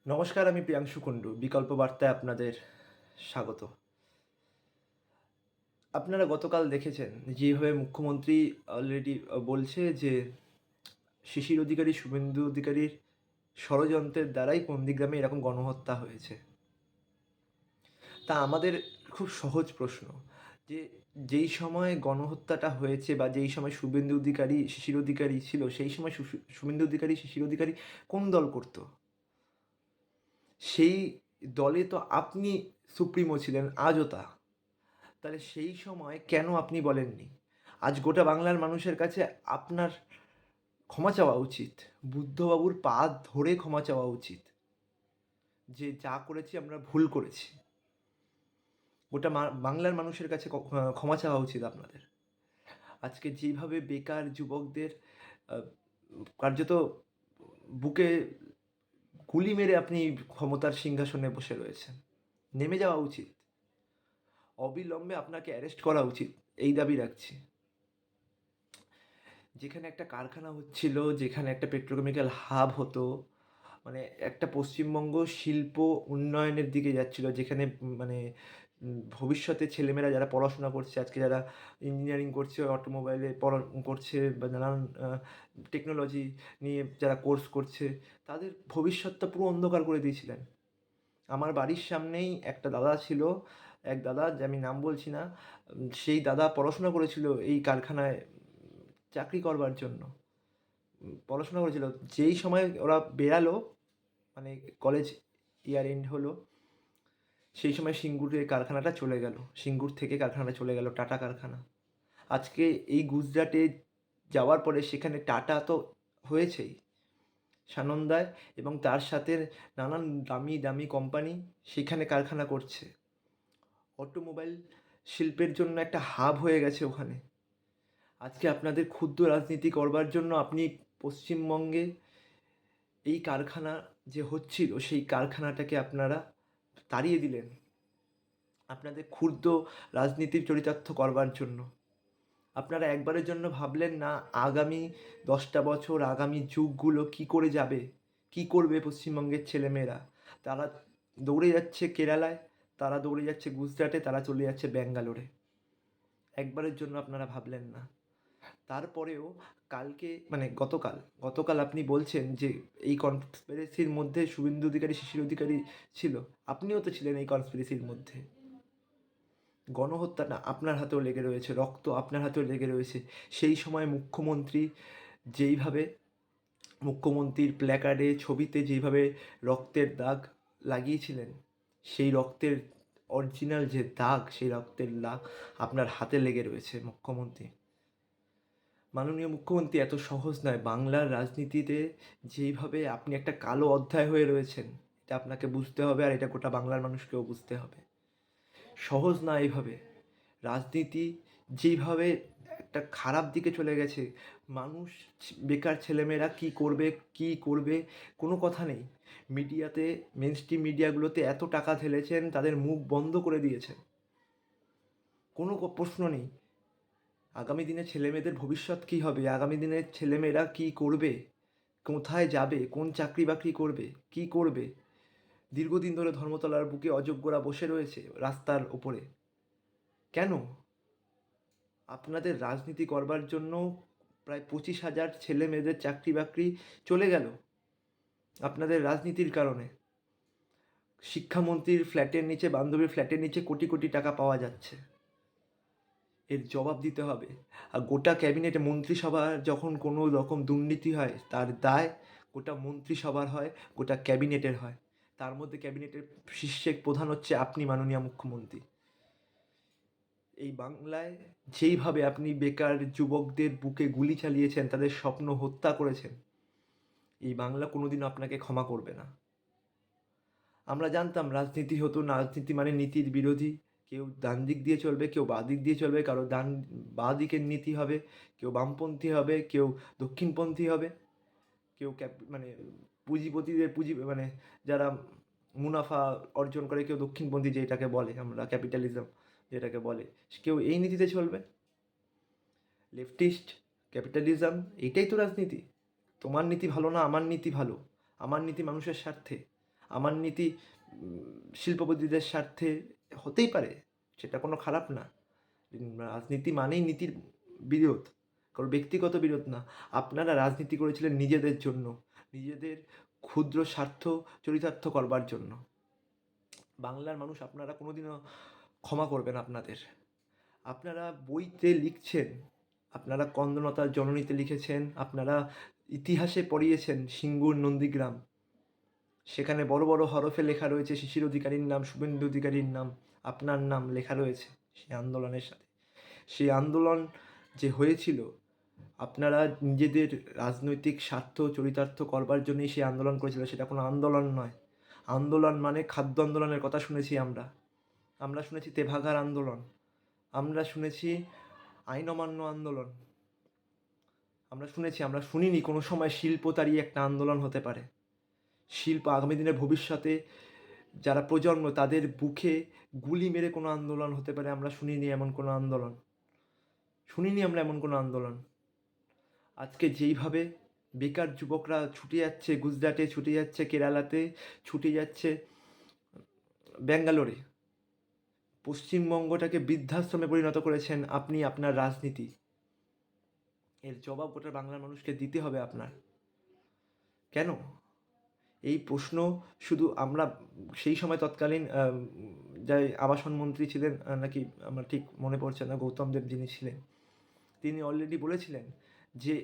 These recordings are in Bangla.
নমস্কার, আমি প্রিয়াংশু কুণ্ডু। বিকল্প বার্তায় আপনাদের স্বাগত। আপনারা গতকাল দেখেছেন যেভাবে মুখ্যমন্ত্রী অলরেডি বলছে যে শিশির অধিকারী, শুভেন্দু অধিকারীর ষড়যন্ত্রের দ্বারাই নন্দীগ্রামে এরকম গণহত্যা হয়েছে। তা আমাদের খুব সহজ প্রশ্ন যে যেই সময় গণহত্যাটা হয়েছে বা যেই সময় শুভেন্দু অধিকারী, শিশির অধিকারী ছিল, সেই সময় শুভেন্দু অধিকারী, শিশির অধিকারী কোন দল করত? সেই দলে তো আপনি সুপ্রিমো ছিলেন, আজও তা। তাহলে সেই সময় কেন আপনি বলেননি? আজ গোটা বাংলার মানুষের কাছে আপনার ক্ষমা চাওয়া উচিত। বুদ্ধবাবুর পা ধরে ক্ষমা চাওয়া উচিত যে যা করেছি আমরা ভুল করেছি। গোটা বাংলার মানুষের কাছে ক্ষমা চাওয়া উচিত আপনাদের। আজকে যেভাবে বেকার যুবকদের আহ, কার্যত বুকে গুলি মেরে আপনি ক্ষমতার সিংহাসনে বসে রয়েছেন, নেমে যাওয়া উচিত। অবিলম্বে আপনাকে অ্যারেস্ট করা উচিত, এই দাবি রাখছি। যেখানে একটা কারখানা হচ্ছিল, যেখানে একটা পেট্রোকেমিক্যাল হাব হতো, মানে একটা পশ্চিমবঙ্গ শিল্প উন্নয়নের দিকে যাচ্ছিল, যেখানে মানে ভবিষ্যতে ছেলেমেয়েরা যারা পড়াশোনা করছে, আজকে যারা ইঞ্জিনিয়ারিং করছে, অটোমোবাইলে করছে বা নানান টেকনোলজি নিয়ে যারা কোর্স করছে, তাদের ভবিষ্যৎটা পুরো অন্ধকার করে দিয়েছিলেন। আমার বাড়ির সামনেই একটা দাদা ছিল, এক দাদা, যে আমি নাম বলছি না, সেই দাদা পড়াশোনা করেছিল এই কারখানায় চাকরি করবার জন্য। পড়াশোনা করেছিল। যেই সময় ওরা বেরালো, মানে কলেজ ইয়ার এন্ড হলো, সেই সময় সিঙ্গুরে কারখানাটা চলে গেল। সিঙ্গুর থেকে কারখানাটা চলে গেল, টাটা কারখানা। আজকে এই গুজরাটে যাওয়ার পরে সেখানে টাটা তো হয়েছেই, সানন্দায়, এবং তার সাথে নানান দামি দামি কোম্পানি সেখানে কারখানা করছে। অটোমোবাইল শিল্পের জন্য একটা হাব হয়ে গেছে ওখানে। আজকে আপনাদের ক্ষুদ্র রাজনীতি করবার জন্য আপনি পশ্চিমবঙ্গে এই কারখানা যে হচ্ছিল, সেই কারখানাটাকে আপনারা তাড়িয়ে দিলেন আপনাদের ক্ষুদ্র রাজনীতির চরিতার্থ করবার জন্য। আপনারা একবারের জন্য ভাবলেন না আগামী 10টা বছর, আগামী যুগগুলো কি করে যাবে, কি করবে পশ্চিমবঙ্গের ছেলেমেয়েরা? তারা দৌড়ে যাচ্ছে কেরালায়, তারা দৌড়ে যাচ্ছে গুজরাটে, তারা চলে যাচ্ছে ব্যাঙ্গালোরে। একবারের জন্য আপনারা ভাবলেন না। তারপরেও কালকে, মানে গতকাল গতকাল আপনি বলছেন যে এই কনস্পিরেসির মধ্যে শুভেন্দু অধিকারী, শিশির অধিকারী ছিল। আপনিও তো ছিলেন এই কনস্পিরেসির মধ্যে। গণহত্যাটা আপনার হাতেও লেগে রয়েছে, রক্ত আপনার হাতেও লেগে রয়েছে। সেই সময় মুখ্যমন্ত্রী যেইভাবে, মুখ্যমন্ত্রীর প্ল্যাকার্ডে, ছবিতে যেইভাবে রক্তের দাগ লাগিয়েছিলেন, সেই রক্তের অরিজিনাল যে দাগ, সেই রক্তের দাগ আপনার হাতে লেগে রয়েছে মুখ্যমন্ত্রী। মাননীয় মুখ্যমন্ত্রী, এত সহজ নয় বাংলার রাজনীতিতে। যেইভাবে আপনি একটা কালো অধ্যায় হয়ে রয়েছেন, এটা আপনাকে বুঝতে হবে, আর এটা গোটা বাংলার মানুষকেও বুঝতে হবে। সহজ না এইভাবে রাজনীতি, যেইভাবে একটা খারাপ দিকে চলে গেছে। মানুষ, বেকার ছেলেমেয়েরা কি করবে, কি করবে, কোনো কথা নেই। মিডিয়াতে, মেন স্ট্রিম মিডিয়াগুলোতে এত টাকা ঢেলেছেন, তাদের মুখ বন্ধ করে দিয়েছেন। কোনো প্রশ্ন নেই। আগামী দিনে ছেলেমেয়েদের ভবিষ্যৎ কী হবে, আগামী দিনে ছেলেমেয়েরা কী করবে, কোথায় যাবে, কোন চাকরি বাকরি করবে, কী করবে? দীর্ঘদিন ধরে ধর্মতলার বুকে অযোগ্যরা বসে রয়েছে রাস্তার ওপরে। কেন? আপনাদের রাজনীতি করবার জন্য প্রায় 25,000 ছেলে মেয়েদের চাকরি বাকরি চলে গেল আপনাদের রাজনীতির কারণে। শিক্ষামন্ত্রীর ফ্ল্যাটের নিচে, বান্ধবীর ফ্ল্যাটের নিচে কোটি কোটি টাকা পাওয়া যাচ্ছে। এর জবাব দিতে হবে। আর গোটা ক্যাবিনেটে, মন্ত্রিসভার যখন কোনো রকম দুর্নীতি হয়, তার দায় গোটা মন্ত্রিসভার হয়, গোটা ক্যাবিনেটের হয়। তার মধ্যে ক্যাবিনেটের শীর্ষে প্রধান হচ্ছে আপনি, মাননীয় মুখ্যমন্ত্রী। এই বাংলায় যেইভাবে আপনি বেকার যুবকদের বুকে গুলি চালিয়েছেন, তাদের স্বপ্ন হত্যা করেছেন, এই বাংলা কোনোদিনও আপনাকে ক্ষমা করবে না। আমরা জানতাম রাজনীতি হতো না, রাজনীতি মানে নীতির বিরোধী। কেউ ডান দিক দিয়ে চলবে, কেউ বাঁ দিক দিয়ে চলবে, কারো বাঁ দিকের নীতি হবে, কেউ বামপন্থী হবে, কেউ দক্ষিণপন্থী হবে, কেউ মানে পুঁজিপতিদের মানে যারা মুনাফা অর্জন করে, কেউ দক্ষিণপন্থী, যেটাকে বলে আমরা ক্যাপিটালিজম যেটাকে বলে, কেউ এই নীতিতে চলবে। লেফটিস্ট, ক্যাপিটালিজম, এইটাই তো রাজনীতি। তোমার নীতি ভালো না, আমার নীতি ভালো। আমার নীতি মানুষের স্বার্থে। আমার নীতি শিল্পপতিদের স্বার্থে হতেই পারে, সেটা কোনো খারাপ না। রাজনীতি মানেই নীতির বিরোধ, কারণ ব্যক্তিগত বিরোধ না। আপনারা রাজনীতি করেছিলেন নিজেদের জন্য, নিজেদের ক্ষুদ্র স্বার্থ চরিতার্থ করবার জন্য। বাংলার মানুষ আপনারা কোনোদিনও ক্ষমা করবেন আপনাদের। আপনারা বইতে লিখছেন, আপনারা কন্দলতার জননীতে লিখেছেন, আপনারা ইতিহাসে পড়িয়েছেন সিঙ্গুর নন্দীগ্রাম, সেখানে বড় বড় হরফে লেখা রয়েছে শিশির অধিকারীর নাম, শুভেন্দু অধিকারীর নাম, আপনার নাম লেখা রয়েছে সেই আন্দোলনের সাথে। সেই আন্দোলন যে হয়েছিল, আপনারা নিজেদের রাজনৈতিক স্বার্থ চরিতার্থ করবার জন্যই সেই আন্দোলন করেছিল, সেটা কোনো আন্দোলন নয়। আন্দোলন মানে খাদ্য আন্দোলনের কথা শুনেছি আমরা, আমরা শুনেছি তেভাগার আন্দোলন, আমরা শুনেছি আইন অমান্য আন্দোলন, আমরা শুনিনি কোনো সময় শিল্প তাড়িয়ে একটা আন্দোলন হতে পারে। শিল্প আগামী দিনের ভবিষ্যতে যারা প্রজন্ম, তাদের বুকে গুলি মেরে কোনো আন্দোলন হতে পারে, আমরা শুনিনি এমন কোনো আন্দোলন, শুনিনি আমরা এমন কোনো আন্দোলন। আজকে যেইভাবে বেকার যুবকরা ছুটে যাচ্ছে গুজরাটে, ছুটে যাচ্ছে কেরালাতে, ছুটে যাচ্ছে ব্যাঙ্গালোরে, পশ্চিমবঙ্গটাকে বৃদ্ধাশ্রমে পরিণত করেছেন আপনি আপনার রাজনীতি। এর জবাব গোটা বাংলার মানুষকে দিতে হবে আপনার। কেন? এই প্রশ্ন শুধু আমরা সেই সময় তৎকালীন যাই আবাসন মন্ত্রী ছিলেন নাকি আমার ঠিক মনে পড়ছে না, গৌতম দেব যিনি ছিলেন, তিনি অলরেডি বলেছিলেন যে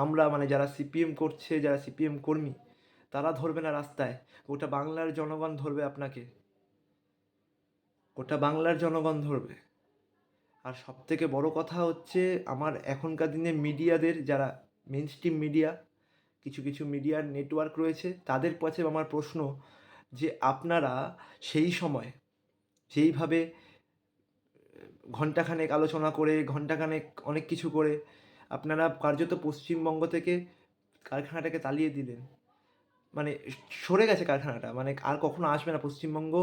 আমরা মানে যারা সিপিএম করছে, যারা সিপিএম কর্মী, তারা ধরবে না রাস্তায়, গোটা বাংলার জনগণ ধরবে আপনাকে, গোটা বাংলার জনগণ ধরবে। আর সবথেকে বড় কথা হচ্ছে, আমার এখনকার দিনে মিডিয়াদের, যারা মেন স্ট্রিম মিডিয়া, কিছু কিছু মিডিয়ার নেটওয়ার্ক রয়েছে, তাদের কাছে আমার প্রশ্ন যে আপনারা সেই সময় যেইভাবে ঘণ্টাখানেক আলোচনা করে, ঘণ্টাখানেক অনেক কিছু করে আপনারা কার্যত পশ্চিমবঙ্গ থেকে কারখানাটাকে তাড়িয়ে দিলেন, মানে সরে গেছে কারখানাটা, মানে আর কখনো আসবে না পশ্চিমবঙ্গ।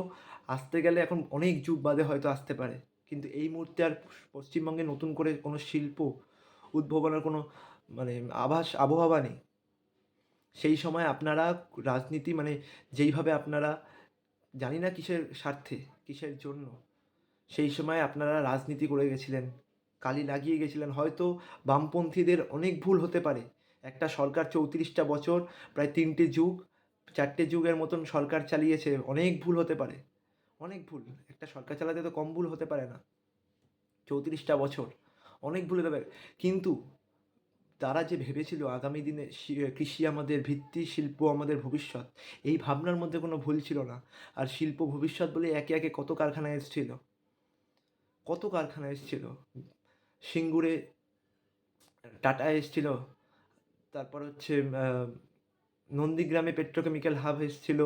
আসতে গেলে এখন অনেক যুগ বাদে হয়তো আসতে পারে, কিন্তু এই মুহূর্তে আর পশ্চিমবঙ্গে নতুন করে কোনো শিল্প উদ্ভাবনের কোনো মানে আবহাওয়া নেই। সেই সময় আপনারা রাজনীতি মানে যেইভাবে আপনারা, জানি না কিসের স্বার্থে, কিসের জন্য, সেই সময় আপনারা রাজনীতি করে গেছিলেন, কালি লাগিয়ে গেছিলেন। হয়তো বামপন্থীদের অনেক ভুল হতে পারে, একটা সরকার 34টা বছর, প্রায় 3টে যুগ, 4টে যুগের মতন সরকার চালিয়েছে, অনেক ভুল হতে পারে, অনেক ভুল। একটা সরকার চালাতে তো কম ভুল হতে পারে না, 34টা বছর অনেক ভুল হতে পারে। কিন্তু তারা যে ভেবেছিল আগামী দিনে কৃষি আমাদের ভিত্তি, শিল্প আমাদের ভবিষ্যৎ, এই ভাবনার মধ্যে কোনো ভুল ছিল না। আর শিল্প ভবিষ্যৎ বলে একে একে কত কারখানা এসেছিল, কত কারখানা এসেছিল। সিঙ্গুরে টাটা এসেছিল, তারপর হচ্ছে নন্দীগ্রামে পেট্রোকেমিক্যাল হাব এসেছিল,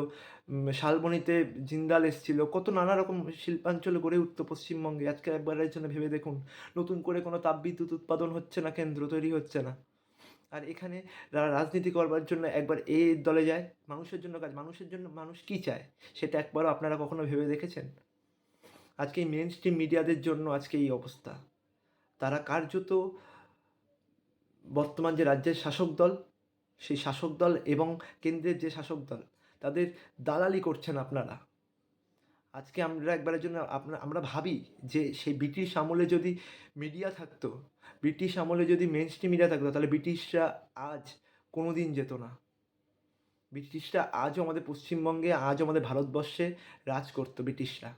শালবনীতে জিন্দাল এসেছিল, কত নানা রকম শিল্পাঞ্চল গড়ে উঠতো পশ্চিমবঙ্গে। আজকে একবারের জন্য ভেবে দেখুন, নতুন করে কোনো তাপবিদ্যুৎ উৎপাদন হচ্ছে না, কেন্দ্র তৈরি হচ্ছে না। আর এখানে রাজনীতি করবার জন্য একবার এ দলে যায়, মানুষের জন্য কাজ, মানুষের জন্য মানুষ কী চায় সেটা একবারও আপনারা কখনো ভেবে দেখেছেন? আজকে এই মেন স্ট্রিম মিডিয়াদের জন্য আজকে এই অবস্থা। তারা কার্যত বর্তমান যে রাজ্যের শাসক দল, সেই শাসক দল এবং কেন্দ্রের যে শাসক দল, তাদের দালালি করছেন আপনারা। আজকে আমরা একবারের জন্য আমরা ভাবি যে সেই ব্রিটিশ আমলে যদি মিডিয়া থাকতো, ব্রিটিশ আমলে যদি মেন স্ট্রিম মিডিয়া থাকতো, তাহলে ব্রিটিশরা আজ কোনো দিন যেত না। ব্রিটিশরা আজও আমাদের পশ্চিমবঙ্গে, আজও আমাদের ভারতবর্ষে রাজ করতো ব্রিটিশরা,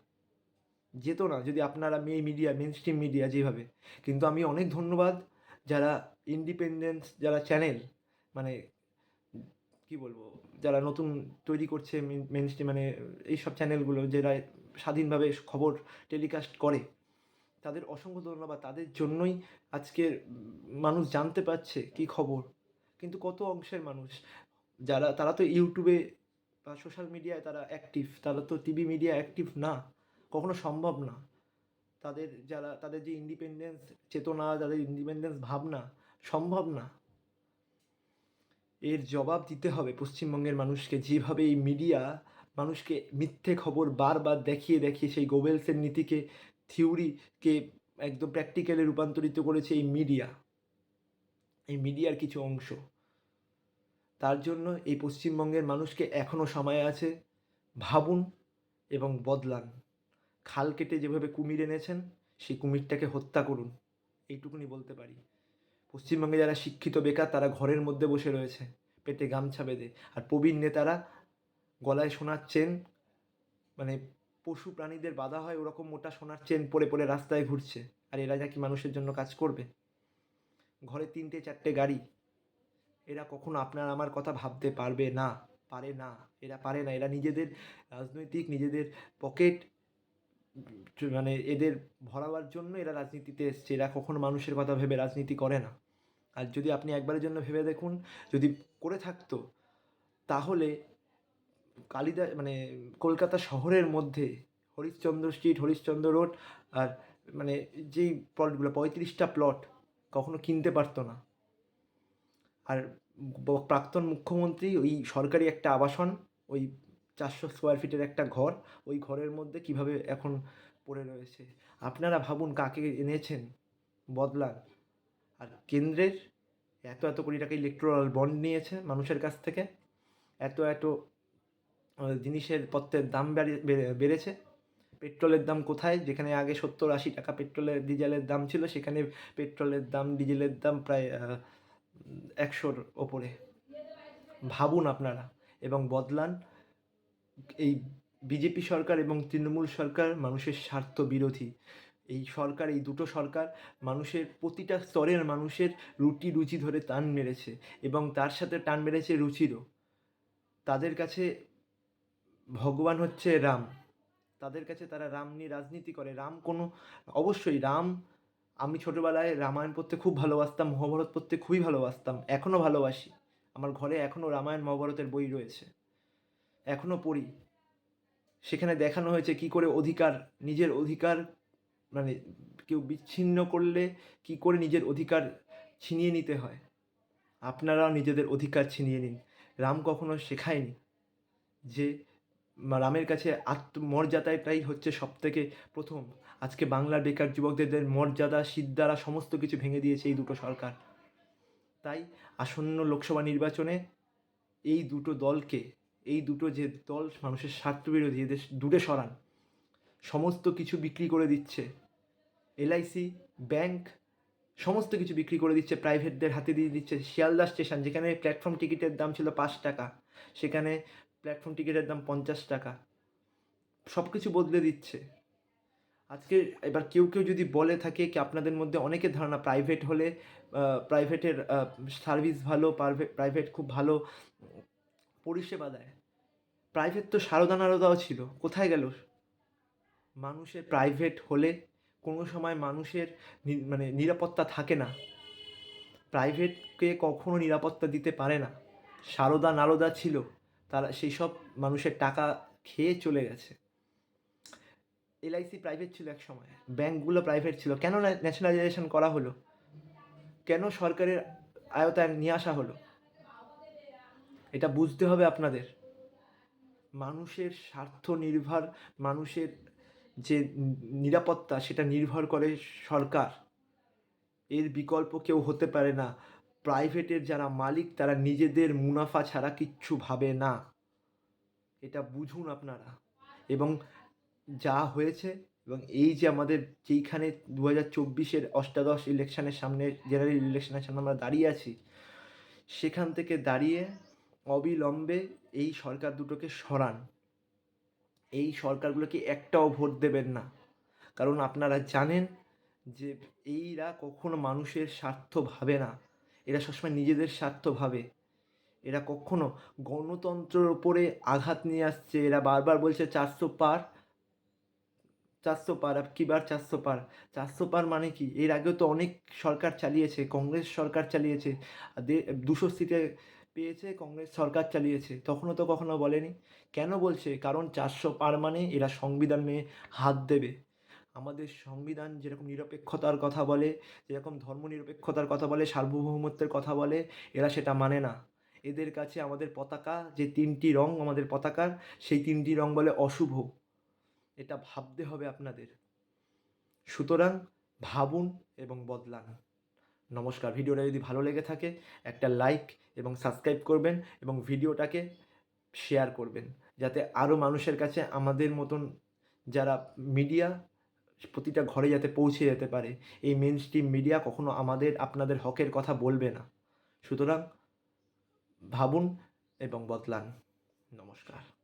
যেত না যদি আপনারা মিডিয়া মেন স্ট্রিম মিডিয়া যেভাবে। কিন্তু আমি অনেক ধন্যবাদ যারা ইন্ডিপেন্ডেন্স, যারা চ্যানেল, মানে কি বলবো, যারা নতুন তৈরি করছে মেন স্ট্রিম, মানে এইসব চ্যানেলগুলো যারা স্বাধীনভাবে খবর টেলিকাস্ট করে, তাদের অসংখ্য ধন্যবাদ। তাদের জন্যই আজকে মানুষ জানতে পারছে কী খবর। কিন্তু কত অংশের মানুষ যারা, তারা তো ইউটিউবে বা সোশ্যাল মিডিয়ায় তারা অ্যাক্টিভ, তারা তো টিভি মিডিয়া অ্যাক্টিভ না, কখনো সম্ভব না। তাদের যে ইন্ডিপেন্ডেন্স চেতনা, তাদের ইন্ডিপেন্ডেন্স ভাবনা সম্ভব না। এর জবাব দিতে হবে পশ্চিমবঙ্গের মানুষকে। যেভাবে এই মিডিয়া মানুষকে মিথ্যে খবর বারবার দেখিয়ে দেখিয়ে সেই গোবেলসের নীতিকে, থিওরিকে একদম প্র্যাকটিক্যালে রূপান্তরিত করেছে এই মিডিয়া, এই মিডিয়ার কিছু অংশ। তার জন্য এই পশ্চিমবঙ্গের মানুষকে এখনও সময় আছে। ভাবুন এবং বদলান। খাল কেটে যেভাবে কুমির এনেছেন, সেই কুমিরটাকে হত্যা করুন। এইটুকুনি বলতে পারি। পশ্চিমবঙ্গে যারা শিক্ষিত বেকার তারা ঘরের মধ্যে বসে রয়েছে, পেটে গামছা বেঁধে। আর প্রবীণ নেতারা গলায় সোনার চেন, মানে পশু প্রাণীদের বাঁধা হয় ওরকম মোটা সোনার চেন পরে পরে রাস্তায় ঘুরছে। আর এরা নাকি মানুষের জন্য কাজ করবে? ঘরে ৩টে ৪টে গাড়ি। এরা কখনো আপনার আমার কথা ভাবতে পারবে না, পারে না। এরা পারে না। এরা নিজেদের রাজনৈতিক, নিজেদের পকেট মানে এদের ভরাবার জন্য এরা রাজনীতিতে এসছে। এরা কখনো মানুষের কথা ভেবে রাজনীতি করে না। আর যদি আপনি একবারের জন্য ভেবে দেখুন, যদি করে থাকতো, তাহলে মানে কলকাতা শহরের মধ্যে হরিশ্চন্দ্র স্ট্রিট, হরিশ্চন্দ্র রোড আর মানে যেই প্লটগুলো ৩৫টা প্লট কখনো কিনতে পারতো না। আর প্রাক্তন মুখ্যমন্ত্রী ওই সরকারি একটা আবাসন, ওই ৪০০ স্কোয়ার ফিটের একটা ঘর, ওই ঘরের মধ্যে কীভাবে এখন পড়ে রয়েছে। আপনারা ভাবুন কাকে এনেছেন, বদলান। আর কেন্দ্রের এত এত কোটি টাকা ইলেকটোরাল বন্ড নিয়েছে মানুষের কাছ থেকে। এত এত জিনিসের পত্রের দাম বেড়েছে। পেট্রোলের দাম কোথায়? যেখানে আগে ৭০-৮০ টাকা পেট্রোলের ডিজেলের দাম ছিল, সেখানে পেট্রোলের দাম, ডিজেলের দাম প্রায় ১০০-র ওপরে। ভাবুন আপনারা এবং বদলান। এই বিজেপি সরকার এবং তৃণমূল সরকার মানুষের স্বার্থ বিরোধী। এই সরকার, এই দুটো সরকার মানুষের প্রতিটা স্তরের মানুষের রুটি রুচি ধরে টান মেরেছে এবং তার সাথে টান মেরেছে রুচিরও। তাদের কাছে ভগবান হচ্ছে রাম। তাদের কাছে তারা রাম নিয়ে রাজনীতি করে। রাম কোনো, অবশ্যই রাম, আমি ছোটোবেলায় রামায়ণ পড়তে খুব ভালোবাসতাম, মহাভারত পড়তে খুবই ভালোবাসতাম, এখনও ভালোবাসি। আমার ঘরে এখনও রামায়ণ মহাভারতের বই রয়েছে, এখনও পড়ি। সেখানে দেখানো হয়েছে কী করে অধিকার, নিজের অধিকার মানে কেউ বিচ্ছিন্ন করলে কী করে নিজের অধিকার ছিনিয়ে নিতে হয়। আপনারাও নিজেদের অধিকার ছিনিয়ে নিন। রাম কখনো শেখায়নি যে রামের কাছে আত্মমর্যাদাটাই হচ্ছে সবথেকে প্রথম। আজকে বাংলার বেকার যুবকদের মর্যাদা, সিদ্ধারা সমস্ত কিছু ভেঙে দিয়েছে এই দুটো সরকার। তাই আসন্ন লোকসভা নির্বাচনে এই দুটো দলকে, এই দুটো যে দল মানুষের স্বার্থবিরোধী, এদের দূরে সরান। সমস্ত কিছু বিক্রি করে দিচ্ছে, এলআইসি, ব্যাংক, সমস্ত কিছু বিক্রি করে দিচ্ছে, প্রাইভেটদের হাতে দিয়ে দিচ্ছে। শিয়ালদা স্টেশন, যেখানে প্ল্যাটফর্ম টিকিটের দাম ছিল ৫ টাকা, সেখানে প্ল্যাটফর্ম টিকিটের দাম ৫০ টাকা। সব কিছু বদলে দিচ্ছে। আজকে এবার কেউ কেউ যদি বলে থাকে কি, আপনাদের মধ্যে অনেকের ধারণা প্রাইভেট হলে প্রাইভেটের সার্ভিস ভালো, প্রাইভেট খুব ভালো পরিষেবা দেয়। প্রাইভেট তো সারদা নারদাও ছিল, কোথায় গেল? মানুষের প্রাইভেট হলে কোনো সময় মানুষের মানে নিরাপত্তা থাকে না। প্রাইভেটকে কখনো নিরাপত্তা দিতে পারে না। সারদা নারদা ছিল, তারা সেই সব মানুষের টাকা খেয়ে চলে গেছে। এলআইসি প্রাইভেট ছিল এক সময়, ব্যাংকগুলো প্রাইভেট ছিল। কেন ন্যাশনালাইজেশন করা হলো? কেন সরকারের আয়তায় নিয়ে আসা হলো? এটা বুঝতে হবে আপনাদের। মানুষের স্বার্থ নির্ভর, মানুষের যে নিরাপত্তা সেটা নির্ভর করে সরকার। এর বিকল্প কেউ হতে পারে না। প্রাইভেটের যারা মালিক তারা নিজেদের মুনাফা ছাড়া কিচ্ছু ভাবে না। এটা বুঝুন আপনারা। এবং যা হয়েছে, এবং এই যে আমাদের যেইখানে 2024-এর অষ্টাদশ ইলেকশনের সামনে, জেনারেল ইলেকশনের সামনে আমরা দাঁড়িয়ে আছি, সেখান থেকে দাঁড়িয়ে অবিলম্বে এই সরকার দুটোকে সরান। এই সরকারগুলোকে একটাও ভোট দেবেন না। কারণ আপনারা জানেন যে এইরা কখনো মানুষের স্বার্থ ভাবে না। এরা সবসময় নিজেদের স্বার্থ ভাবে। এরা কখনো গণতন্ত্রের ওপরে আঘাত নিয়ে আসছে। এরা বারবার বলছে ৪০০ পার, ৪০০ পার, কি বার ৪০০ পার? ৪০০ পার মানে কি? এর আগেও তো অনেক সরকার চালিয়েছে, কংগ্রেস সরকার চালিয়েছে। ২০০ সিটে পেয়েছে, কংগ্রেস সরকার চালিয়েছে। তখনও তো কখনো বলেনি। কেন বলছে? কারণ ৪০০ পার মানে এরা সংবিধানে হাত দেবে। আমাদের সংবিধান যেরকম নিরপেক্ষতার কথা বলে, যেরকম ধর্মনিরপেক্ষতার কথা বলে, সার্বভৌমত্বের কথা বলে, এরা সেটা মানে না। এদের কাছে আমাদের পতাকা, যে ৩টি রং আমাদের পতাকার, সেই ৩টি রং বলে অশুভ। এটা ভাবতে হবে আপনাদের। সুতরাং ভাবুন এবং বদলান। নমস্কার। ভিডিওটা যদি ভালো লেগে থাকে একটা লাইক এবং সাবস্ক্রাইব করবেন এবং ভিডিওটাকে শেয়ার করবেন। যাতে আরও মানুষের কাছে আমাদের মতন যারা মিডিয়া প্রতিটা ঘরে যাতে পৌঁছে যেতে পারে। এই মেইনস্ট্রিম মিডিয়া কখনো আমাদের আপনাদের হকের কথা বলবে না। সুতরাং ভাবুন এবং বদলান। নমস্কার।